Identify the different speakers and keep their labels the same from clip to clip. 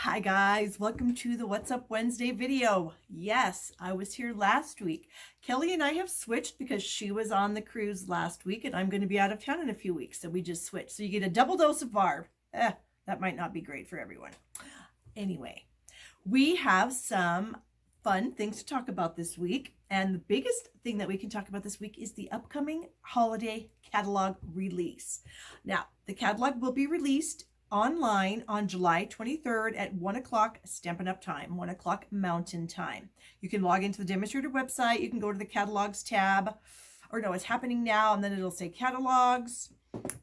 Speaker 1: Hi guys, welcome to the What's Up Wednesday video. Yes, I was here last week. Kelly and I have switched because she was on the cruise last week and I'm going to be out of town in a few weeks. So we just switched. So you get a double dose of Barb. That might not be great for everyone. Anyway, we have some fun things to talk about this week. And the biggest thing that we can talk about this week is the upcoming holiday catalog release. Now, the catalog will be released online on July 23rd at 1 o'clock Stampin' Up! Time, 1 o'clock Mountain Time. You can log into the demonstrator website. You can go to the catalogs tab, or no, it's happening now, and then it'll say catalogs,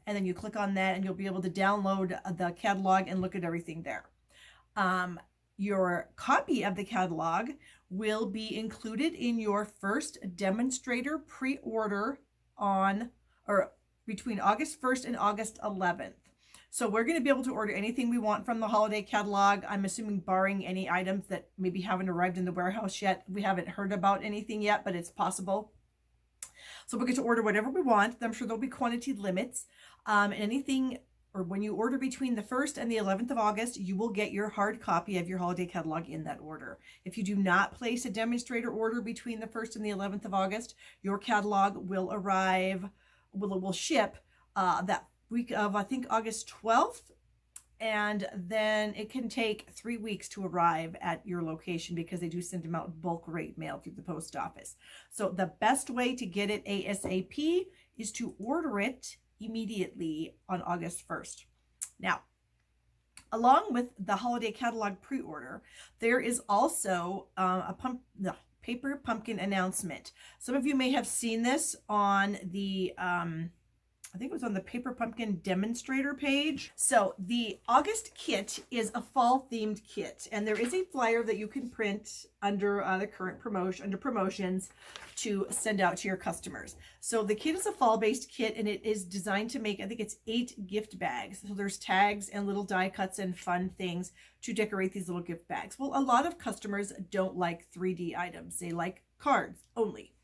Speaker 1: and then you click on that and you'll be able to download the catalog and look at everything there. Your copy of the catalog will be included in your first demonstrator pre-order on or between August 1st and August 11th. So we're going to be able to order anything we want from the holiday catalog. I'm assuming barring any items that maybe haven't arrived in the warehouse yet. We haven't heard about anything yet, but it's possible. So we'll get to order whatever we want. I'm sure there'll be quantity limits. Anything, or when you order between the 1st and the 11th of August, you will get your hard copy of your holiday catalog in that order. If you do not place a demonstrator order between the 1st and the 11th of August, your catalog will arrive, will ship that week of, I think, August 12th, and then it can take 3 weeks to arrive at your location because they do send them out bulk rate mail through the post office. So the best way to get it ASAP is to order it immediately on August 1st. Now, along with the holiday catalog pre-order, there is also the paper pumpkin announcement. Some of you may have seen this on the I think it was on the Paper Pumpkin demonstrator page. So the August kit is a fall themed kit, and there is a flyer that you can print under the current promotion, under promotions, to send out to your customers. So the kit is a fall based kit, and it is designed to make, I think it's 8 gift bags. So there's tags and little die cuts and fun things to decorate these little gift bags. Well, a lot of customers don't like 3D items. They like cards only.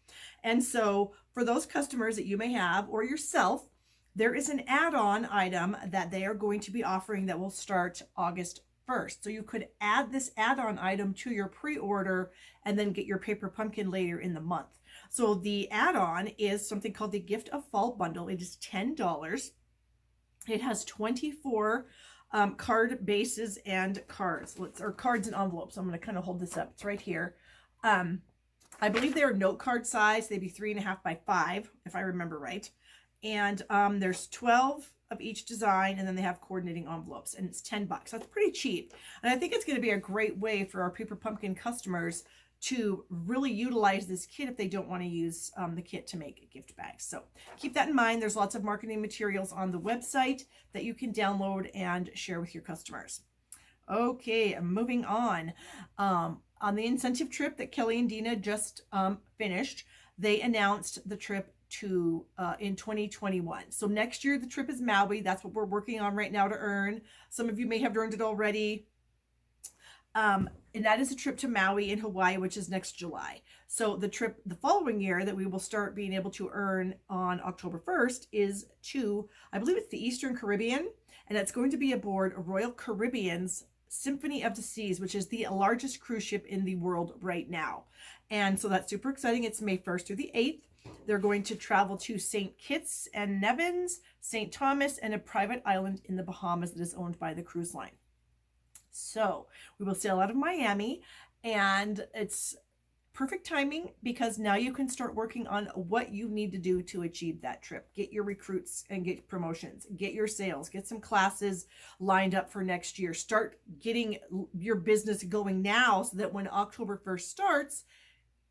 Speaker 1: And so for those customers that you may have, or yourself, there is an add-on item that they are going to be offering that will start August 1st. So you could add this add-on item to your pre-order and then get your paper pumpkin later in the month. So the add-on is something called the Gift of Fall Bundle. It is $10. It has 24 card bases and cards, or cards and envelopes. I'm going to kind of hold this up. It's right here. I believe they are note card size. They'd be 3.5 by 5, if I remember right. And there's 12 of each design, and then they have coordinating envelopes, and it's $10. That's pretty cheap. And I think it's going to be a great way for our Paper Pumpkin customers to really utilize this kit if they don't want to use the kit to make gift bags. So keep that in mind. There's lots of marketing materials on the website that you can download and share with your customers. Okay, moving on. On the incentive trip that Kelly and Dina just finished, they announced the trip to in 2021. So next year the trip is Maui. That's what we're working on right now to earn. Some of you may have earned it already. And that is a trip to Maui in Hawaii, which is next July. So the trip the following year that we will start being able to earn on October 1st is to, I believe it's the Eastern Caribbean, and it's going to be aboard Royal Caribbean's Symphony of the Seas, which is the largest cruise ship in the world right now. And so that's super exciting. It's May 1st through the 8th. They're going to travel to St. Kitts and Nevis, St. Thomas, and a private island in the Bahamas that is owned by the cruise line. So we will sail out of Miami, and it's perfect timing because now you can start working on what you need to do to achieve that trip. Get your recruits and get promotions, get your sales, get some classes lined up for next year. Start getting your business going now so that when October 1st starts,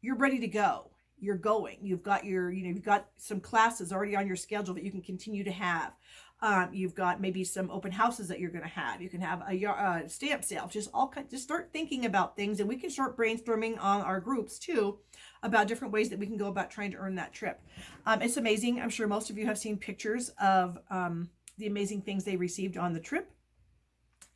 Speaker 1: you're ready to go. You're going. You've got you've got some classes already on your schedule that you can continue to have. You've got maybe some open houses that you're going to have. You can have a stamp sale. Just start thinking about things, and we can start brainstorming on our groups too about different ways that we can go about trying to earn that trip. It's amazing. I'm sure most of you have seen pictures of the amazing things they received on the trip,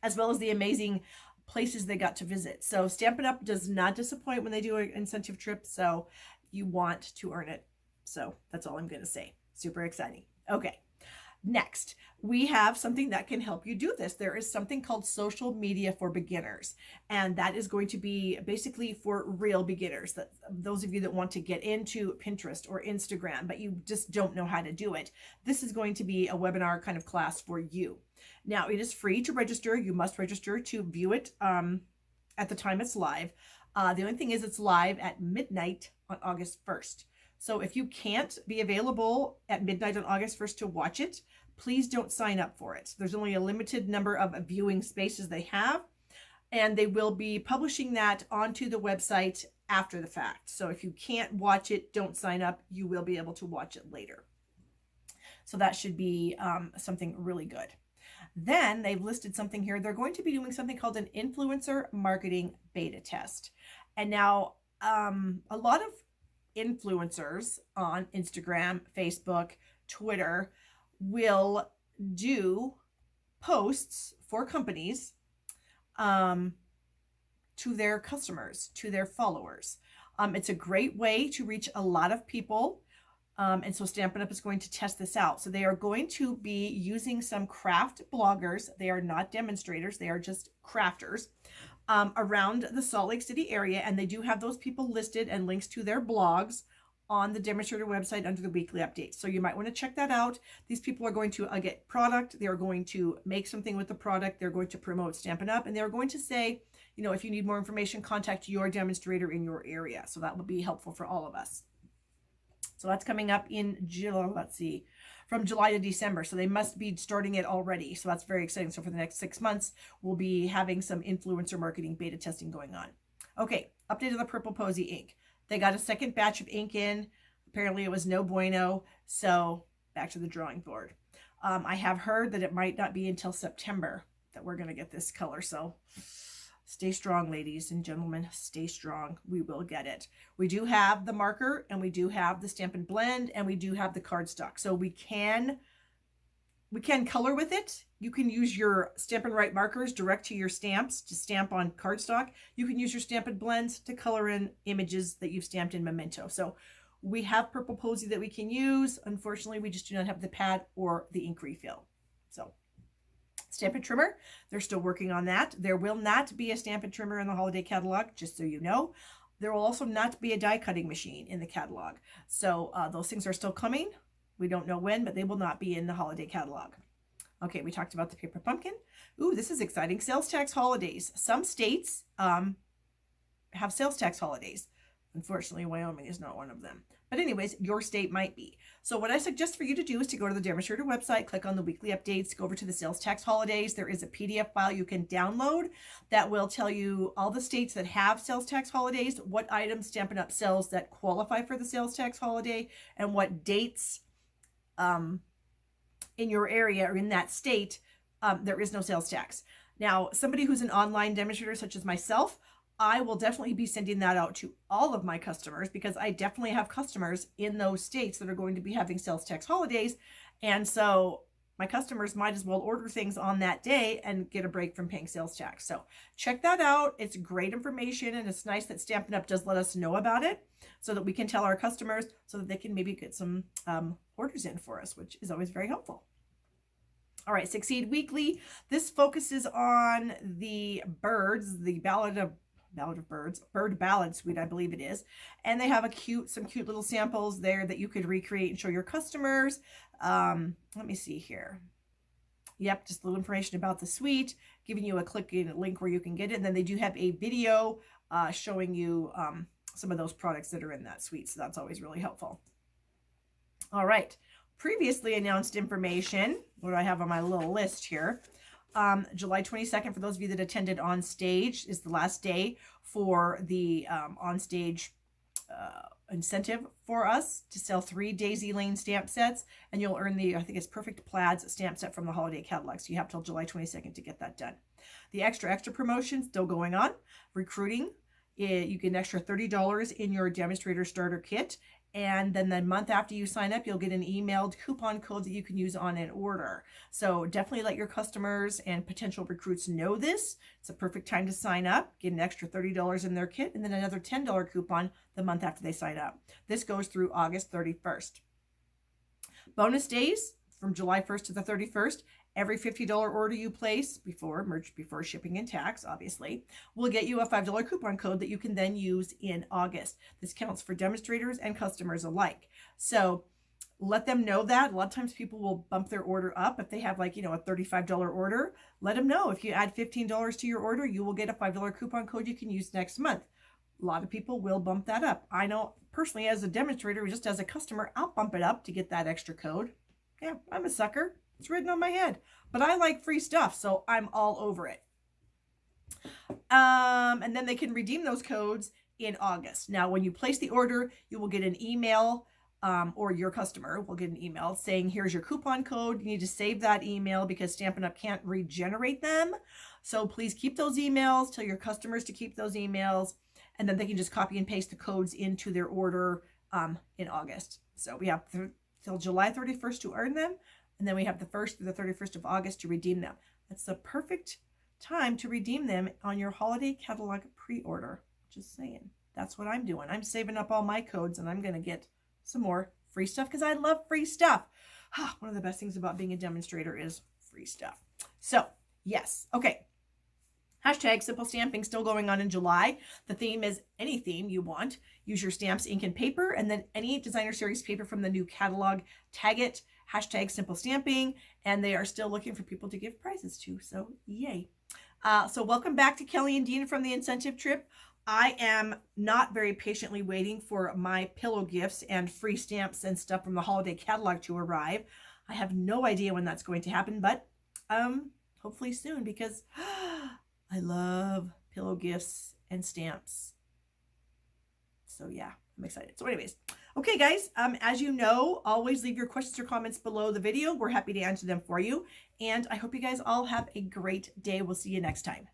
Speaker 1: as well as the amazing places they got to visit. So Stampin' Up! Does not disappoint when they do an incentive trip. So you want to earn it. So that's all I'm going to say. Super exciting. Okay. Next, we have something that can help you do this. There is something called social media for beginners, and that is going to be basically for real beginners. That those of you that want to get into Pinterest or Instagram, but you just don't know how to do it. This is going to be a webinar kind of class for you. Now, it is free to register. You must register to view it at the time it's live. The only thing is it's live at midnight on August 1st. So if you can't be available at midnight on August 1st to watch it, please don't sign up for it. There's only a limited number of viewing spaces they have, and they will be publishing that onto the website after the fact. So if you can't watch it, don't sign up. You will be able to watch it later. So that should be something really good. Then they've listed something here. They're going to be doing something called an influencer marketing beta test. And now a lot of influencers on Instagram, Facebook, Twitter will do posts for companies to their customers, to their followers. It's a great way to reach a lot of people. And so Stampin' Up! Is going to test this out. So they are going to be using some craft bloggers. They are not demonstrators. They are just crafters around the Salt Lake City area. And they do have those people listed and links to their blogs on the demonstrator website under the weekly updates. So you might want to check that out. These people are going to get product. They are going to make something with the product. They're going to promote Stampin' Up! And they're going to say, you know, if you need more information, contact your demonstrator in your area. So that would be helpful for all of us. So that's coming up in July, let's see, from July to December. So they must be starting it already. So that's very exciting. So for the next 6 months, we'll be having some influencer marketing beta testing going on. Okay, update of the Purple Posy ink. They got a second batch of ink in. Apparently it was no bueno. So back to the drawing board. I have heard that it might not be until September that we're going to get this color. So stay strong, ladies and gentlemen. Stay strong. We will get it. We do have the marker, and we do have the Stampin' Blend, and we do have the cardstock. So we can color with it. You can use your Stampin' Write markers direct to your stamps to stamp on cardstock. You can use your Stampin' Blends to color in images that you've stamped in Memento. So we have Purple Posy that we can use. Unfortunately, we just do not have the pad or the ink refill. So Stampin' Trimmer, they're still working on that. There will not be a Stampin' Trimmer in the holiday catalog, just so you know. There will also not be a die cutting machine in the catalog. So those things are still coming. We don't know when, but they will not be in the holiday catalog. Okay, we talked about the paper pumpkin. Ooh, this is exciting. Sales tax holidays. Some states have sales tax holidays. Unfortunately, Wyoming is not one of them. But anyways, your state might be. So what I suggest for you to do is to go to the demonstrator website, click on the weekly updates, go over to the sales tax holidays. There is a PDF file you can download that will tell you all the states that have sales tax holidays, what items Stampin' Up! Sells that qualify for the sales tax holiday, and what dates in your area or in that state there is no sales tax. Now, somebody who's an online demonstrator such as myself, I will definitely be sending that out to all of my customers, because I definitely have customers in those states that are going to be having sales tax holidays. And so my customers might as well order things on that day and get a break from paying sales tax. So check that out. It's great information, and it's nice that Stampin' Up! Does let us know about it so that we can tell our customers so that they can maybe get some orders in for us, which is always very helpful. All right, Succeed Weekly. This focuses on the birds, the Ballad of Birds, Bird Ballad Suite, I believe it is. And they have some cute little samples there that you could recreate and show your customers. Let me see here. Yep, just a little information about the suite, giving you a link where you can get it. And then they do have a video showing you some of those products that are in that suite. So that's always really helpful. All right. Previously announced information. What do I have on my little list here? July 22nd, for those of you that attended On Stage, is the last day for the On Stage incentive for us to sell 3 Daisy Lane stamp sets, and you'll earn the, I think it's Perfect Plaids stamp set from the holiday catalog. So you have till July 22nd to get that done. The extra promotion still going on. Recruiting, you get an extra $30 in your demonstrator starter kit. And then the month after you sign up, you'll get an emailed coupon code that you can use on an order. So definitely let your customers and potential recruits know this. It's a perfect time to sign up, get an extra $30 in their kit, and then another $10 coupon the month after they sign up. This goes through August 31st. Bonus days from July 1st to the 31st, every $50 order you place before shipping and tax, obviously, will get you a $5 coupon code that you can then use in August. This counts for demonstrators and customers alike. So let them know that. A lot of times people will bump their order up if they have like, a $35 order. Let them know if you add $15 to your order, you will get a $5 coupon code you can use next month. A lot of people will bump that up. I know personally as a demonstrator, just as a customer, I'll bump it up to get that extra code. Yeah, I'm a sucker. It's written on my head. But I like free stuff, so I'm all over it. And then they can redeem those codes in August. Now, when you place the order, you will get an email, or your customer will get an email saying, here's your coupon code. You need to save that email because Stampin' Up! Can't regenerate them. So please keep those emails. Tell your customers to keep those emails. And then they can just copy and paste the codes into their order in August. So we have till July 31st to earn them. And then we have the 1st through the 31st of August to redeem them. That's the perfect time to redeem them on your holiday catalog pre-order. Just saying. That's what I'm doing. I'm saving up all my codes and I'm going to get some more free stuff because I love free stuff. One of the best things about being a demonstrator is free stuff. So, yes. Okay. Hashtag Simple Stamping still going on in July. The theme is any theme you want. Use your stamps, ink, and paper, and then any designer series paper from the new catalog. Tag it. Hashtag Simple Stamping, and they are still looking for people to give prizes to. So yay. So welcome back to Kelly and Dean from the incentive trip. I am not very patiently waiting for my pillow gifts and free stamps and stuff from the holiday catalog to arrive. I have no idea when that's going to happen, but hopefully soon because I love pillow gifts and stamps. So yeah, I'm excited. So anyways, okay guys, as you know, always leave your questions or comments below the video. We're happy to answer them for you. And I hope you guys all have a great day. We'll see you next time.